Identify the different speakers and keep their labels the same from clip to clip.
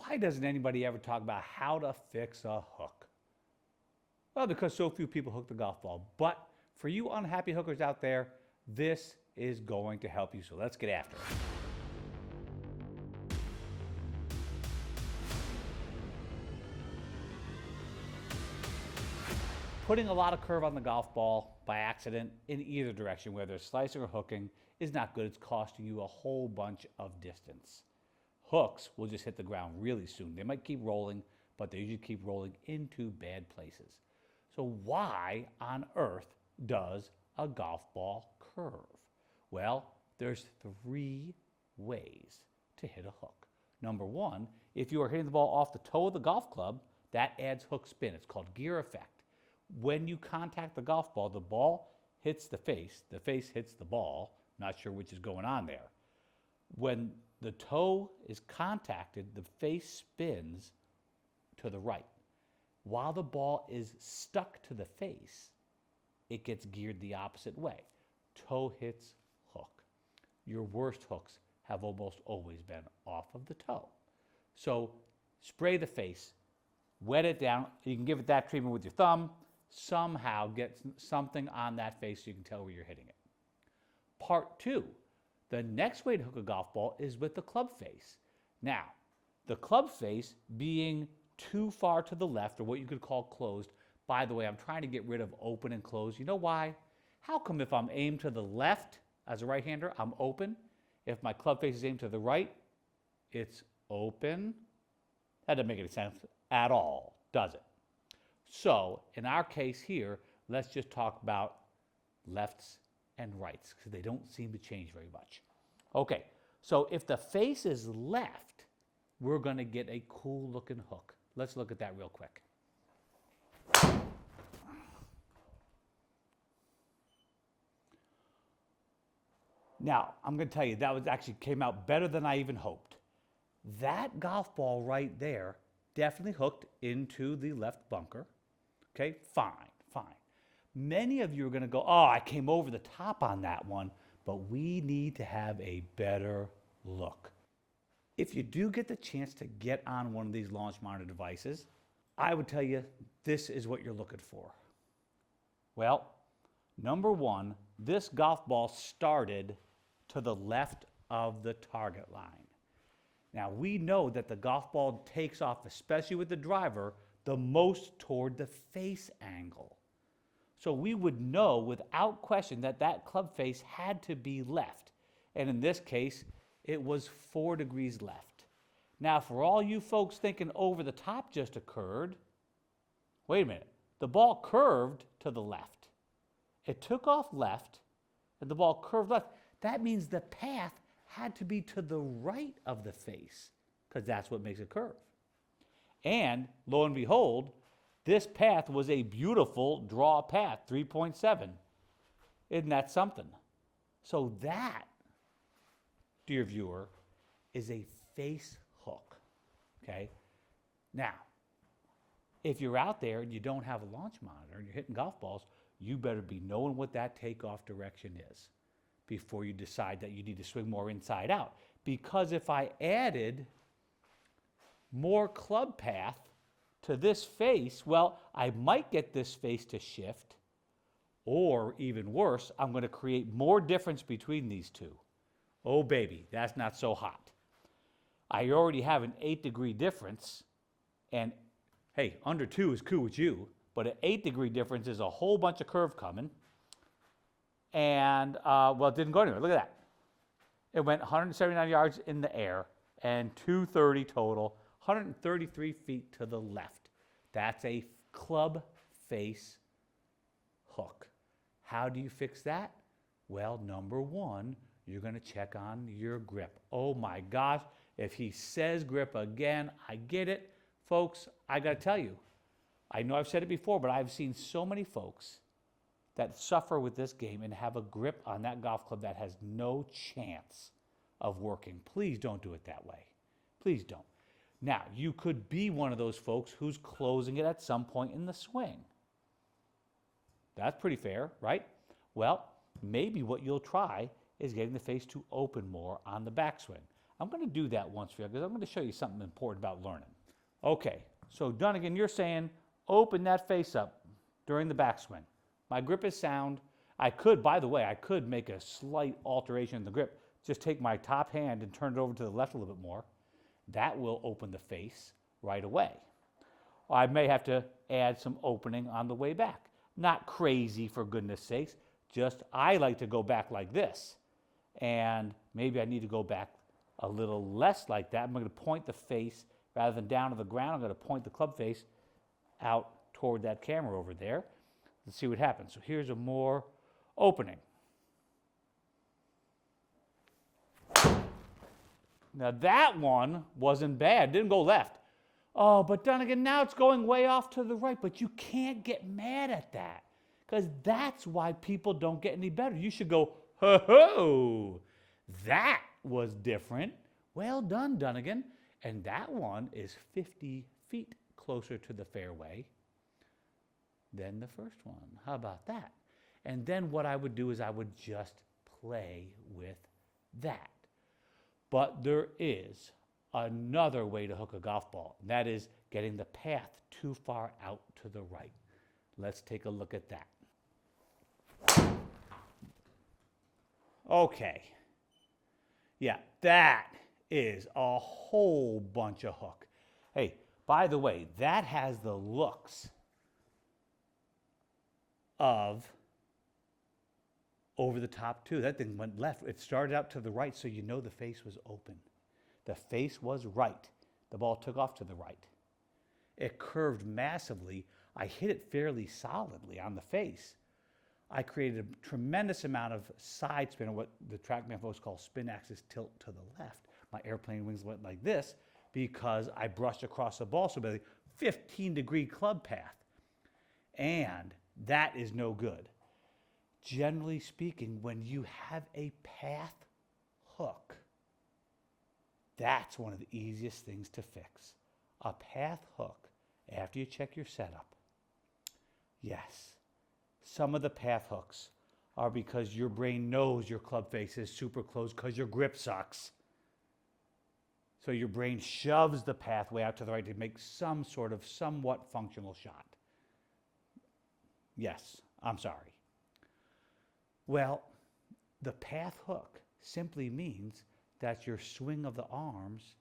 Speaker 1: Why doesn't anybody ever talk about how to fix a hook? Well, because so few people hook the golf ball. But for you unhappy hookers out there, this is going to help you. So let's get after it. Putting a lot of curve on the golf ball by accident in either direction, whether it's slicing or hooking, is not good. It's costing you a whole bunch of distance. Hooks will just hit the ground really soon. They might keep rolling, but they usually keep rolling into bad places. So why on earth does a golf ball curve? Well, there's 3 ways to hit a hook. Number 1, if you are hitting the ball off the toe of the golf club, that adds hook spin. It's called gear effect. When you contact the ball hits the face hits the ball. Not sure which is going on there. When the toe is contacted, the face spins to the right. While the ball is stuck to the face, it gets geared the opposite way. Toe hits hook. Your worst hooks have almost always been off of the toe. So spray the face, wet it down. You can give it that treatment with your thumb. Somehow get something on that face so you can tell where you're hitting it. Part 2, the next way to hook a golf ball is with the club face. Now, the club face being too far to the left, or what you could call closed. By the way, I'm trying to get rid of open and closed. You know why? How come if I'm aimed to the left as a right-hander, I'm open? If my club face is aimed to the right, it's open. That doesn't make any sense at all, does it? So, in our case here, let's just talk about lefts and rights, because they don't seem to change very much. Okay, so if the face is left, we're going to get a cool looking hook. Let's look at that real quick. Now, I'm going to tell you, that actually came out better than I even hoped. That golf ball right there definitely hooked into the left bunker. Okay, fine. Many of you are going to go, oh, I came over the top on that one, but we need to have a better look. If you do get the chance to get on one of these launch monitor devices, I would tell you this is what you're looking for. Well, number 1, this golf ball started to the left of the target line. Now, we know that the golf ball takes off, especially with the driver, the most toward the face angle. So we would know without question that that club face had to be left. And in this case, it was 4 degrees left. Now, for all you folks thinking over the top just occurred, wait a minute. The ball curved to the left. It took off left, and the ball curved left. That means the path had to be to the right of the face, because that's what makes it curve. And lo and behold, this path was a beautiful draw path, 3.7. Isn't that something? So that, dear viewer, is a face hook, okay? Now, if you're out there and you don't have a launch monitor and you're hitting golf balls, you better be knowing what that takeoff direction is before you decide that you need to swing more inside out. Because if I added more club path to this face, well, I might get this face to shift, or even worse, I'm going to create more difference between these two. Oh baby, that's not so hot. I already have an 8-degree difference, and hey, under 2 is cool with you, but an 8-degree difference is a whole bunch of curve coming, and well, it didn't go anywhere. Look at that. It went 179 yards in the air and 230 total, 133 feet to the left. That's a club face hook. How do you fix that? Well, number 1, you're going to check on your grip. Oh my gosh, if he says grip again, I get it. Folks, I got to tell you, I know I've said it before, but I've seen so many folks that suffer with this game and have a grip on that golf club that has no chance of working. Please don't do it that way. Please don't. Now, you could be one of those folks who's closing it at some point in the swing. That's pretty fair, right? Well, maybe what you'll try is getting the face to open more on the backswing. I'm going to do that once for you because I'm going to show you something important about learning. Okay, so Dunigan, you're saying open that face up during the backswing. My grip is sound. I could, by the way, I could make a slight alteration in the grip. Just take my top hand and turn it over to the left a little bit more. That will open the face right away. I may have to add some opening on the way back. Not crazy, for goodness sakes. Just I like to go back like this. And maybe I need to go back a little less like that. I'm going to point the face rather than down to the ground. I'm going to point the club face out toward that camera over there. Let's see what happens. So here's a more opening. Now that one wasn't bad. Didn't go left. Oh, but Dunigan, now it's going way off to the right. But you can't get mad at that because that's why people don't get any better. You should go, ho ho, that was different. Well done, Dunigan. And that one is 50 feet closer to the fairway than the first one. How about that? And then what I would do is I would just play with that. But there is another way to hook a golf ball, and that is getting the path too far out to the right. Let's take a look at that. Okay. Yeah, that is a whole bunch of hook. Hey, by the way, that has the looks of over the top too. That thing went left. It started out to the right, so you know the face was open. The face was right. The ball took off to the right. It curved massively. I hit it fairly solidly on the face. I created a tremendous amount of side spin, or what the TrackMan folks call spin axis tilt to the left. My airplane wings went like this because I brushed across the ball, so basically 15-degree club path. And that is no good. Generally speaking, when you have a path hook, that's one of the easiest things to fix. A path hook, after you check your setup. Yes, some of the path hooks are because your brain knows your club face is super close because your grip sucks. So your brain shoves the pathway out to the right to make some sort of somewhat functional shot. Yes, I'm sorry. Well, the path hook simply means that your swing of the arms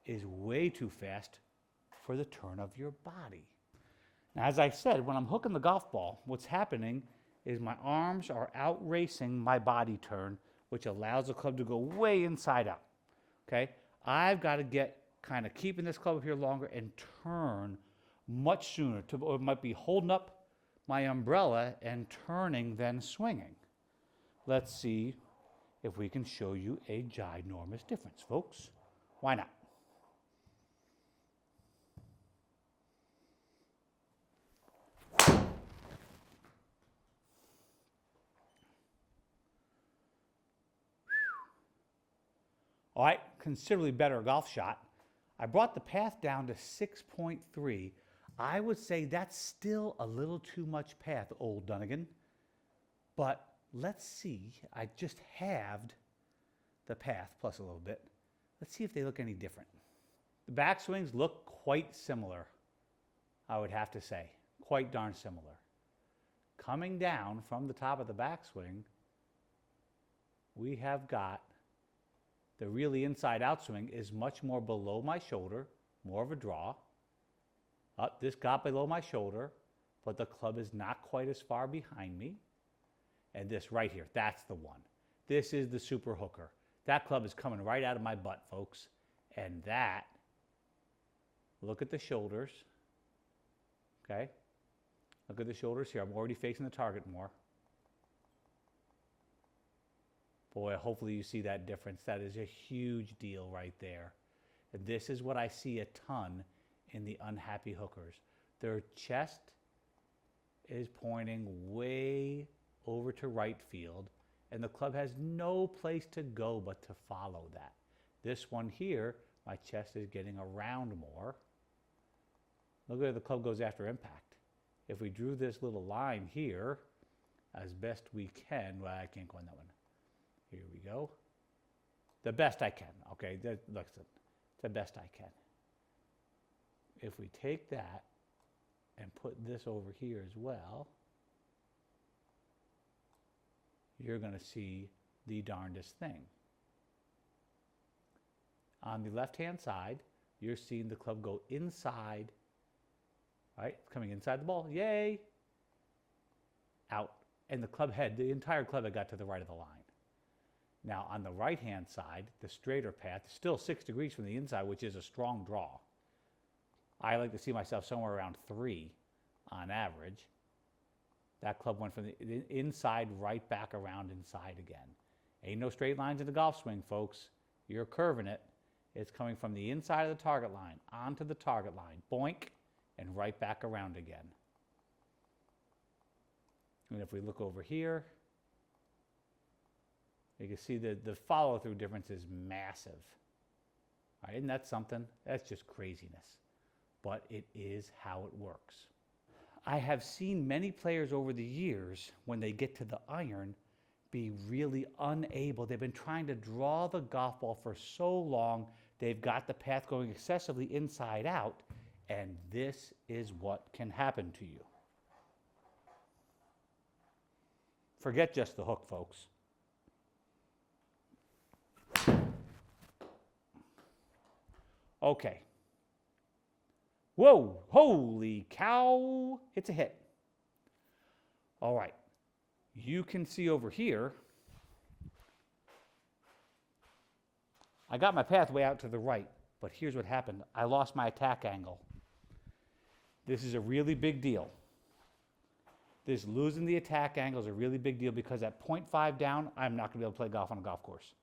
Speaker 1: is way too fast for the turn of your body. Now, as I said, when I'm hooking the golf ball, what's happening is my arms are outracing my body turn, which allows the club to go way inside out. Okay? I've got to get kind of keeping this club up here longer and turn much sooner. Or it might be holding up my umbrella and turning, then swinging. Let's see if we can show you a ginormous difference, folks. Why not? All right, considerably better golf shot. I brought the path down to 6.3. I would say that's still a little too much path, old Dunigan. But let's see. I just halved the path plus a little bit. Let's see if they look any different. The backswings look quite similar, I would have to say. Quite darn similar. Coming down from the top of the backswing, we have got the really inside out swing is much more below my shoulder, more of a draw. This got below my shoulder, but the club is not quite as far behind me. And this right here, that's the one. This is the super hooker. That club is coming right out of my butt, folks. And that, look at the shoulders, okay? Look at the shoulders here. I'm already facing the target more. Boy, hopefully you see that difference. That is a huge deal right there. And this is what I see a ton in the unhappy hookers. Their chest is pointing way over to right field, and the club has no place to go but to follow that. This one here, my chest is getting around more. Look where the club goes after impact. If we drew this little line here, as best we can, well, I can't go on that one. Here we go. the best I can, okay? Listen, the best I can. If we take that and put this over here as well, you're going to see the darndest thing. On the left-hand side, you're seeing the club go inside, right? It's coming inside the ball, yay! Out. And the club head, the entire club head got to the right of the line. Now, on the right-hand side, the straighter path is still 6 degrees from the inside, which is a strong draw. I like to see myself somewhere around 3 on average. That club went from the inside right back around inside again. Ain't no straight lines in the golf swing, folks. You're curving it. It's coming from the inside of the target line onto the target line, boink, and right back around again. And if we look over here, you can see the follow-through difference is massive. All right, isn't that something? That's just craziness. But it is how it works. I have seen many players over the years, when they get to the iron, be really unable. They've been trying to draw the golf ball for so long, they've got the path going excessively inside out, and this is what can happen to you. Forget just the hook, folks. Okay. Whoa, holy cow, it's a hit. All right, you can see over here, I got my path way out to the right, but here's what happened. I lost my attack angle. This is a really big deal. This losing the attack angle is a really big deal because at 0.5 down, I'm not going to be able to play golf on a golf course.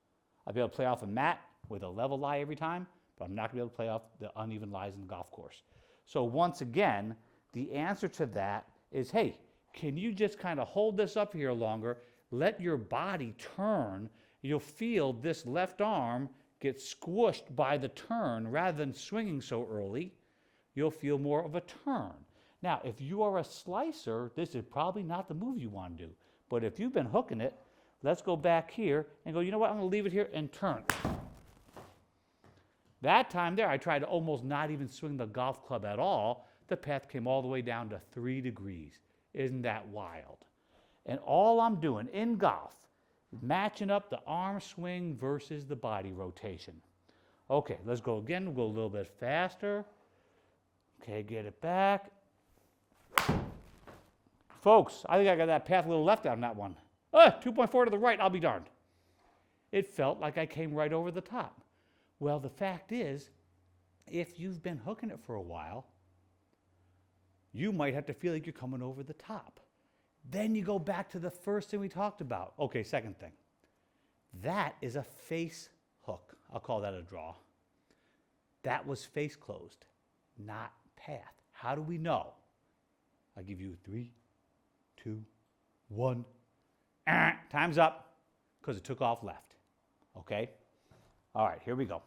Speaker 1: I'll be able to play off a mat with a level lie every time, but I'm not going to be able to play off the uneven lies in the golf course. So once again, the answer to that is, hey, can you just kind of hold this up here longer, let your body turn, you'll feel this left arm get squished by the turn rather than swinging so early, you'll feel more of a turn. Now, if you are a slicer, this is probably not the move you want to do. But if you've been hooking it, let's go back here and go, you know what, I'm going to leave it here and turn. That time there, I tried to almost not even swing the golf club at all. The path came all the way down to 3 degrees. Isn't that wild? And all I'm doing in golf is matching up the arm swing versus the body rotation. Okay, let's go again. We'll go a little bit faster. Okay, get it back. Folks, I think I got that path a little left on that one. 2.4 to the right, I'll be darned. It felt like I came right over the top. Well, the fact is, if you've been hooking it for a while, you might have to feel like you're coming over the top. Then you go back to the first thing we talked about. Okay, second thing. That is a face hook. I'll call that a draw. That was face closed, not path. How do we know? I'll give you 3, 2, 1. Time's up, because it took off left. Okay? All right, here we go.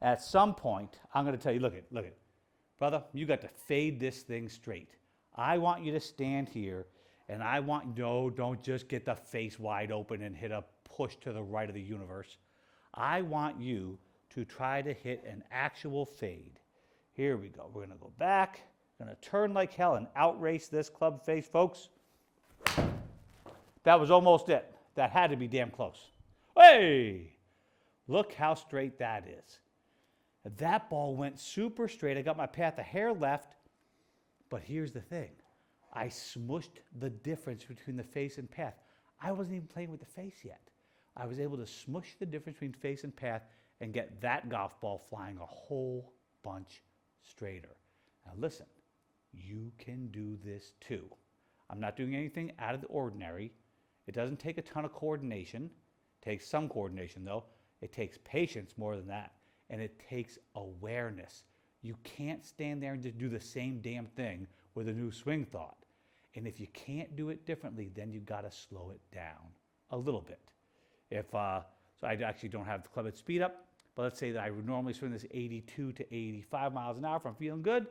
Speaker 1: At some point, I'm going to tell you, look it. Brother, you got to fade this thing straight. I want you to stand here, and I want, no, don't just get the face wide open and hit a push to the right of the universe. I want you to try to hit an actual fade. Here we go. We're going to go back, going to turn like hell and outrace this club face, folks. That was almost it. That had to be damn close. Hey! Look how straight that is. That ball went super straight. I got my path a hair left, but here's the thing. I smushed the difference between the face and path. I wasn't even playing with the face yet. I was able to smush the difference between face and path and get that golf ball flying a whole bunch straighter. Now listen, you can do this too. I'm not doing anything out of the ordinary. It doesn't take a ton of coordination. It takes some coordination though. It takes patience more than that, and it takes awareness. You can't stand there and just do the same damn thing with a new swing thought. And if you can't do it differently, then you got to slow it down a little bit. So I actually don't have the club at speed up, but let's say that I would normally swing this 82 to 85 miles an hour if I'm feeling good.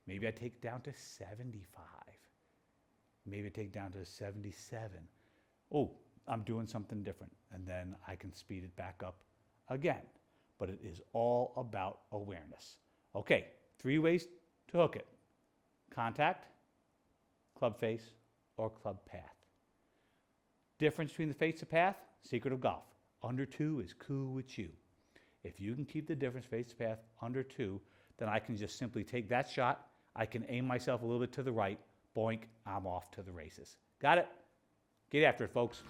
Speaker 1: Maybe I take it down to 75. Maybe I take it down to 77. Oh, I'm doing something different. And then I can speed it back up again. But it is all about awareness. Okay, 3 ways to hook it: contact, club face, or club path. Difference between the face to path, secret of golf. Under 2 is cool with you. If you can keep the difference face to path under 2, then I can just simply take that shot. I can aim myself a little bit to the right. Boink, I'm off to the races. Got it? Get after it, folks.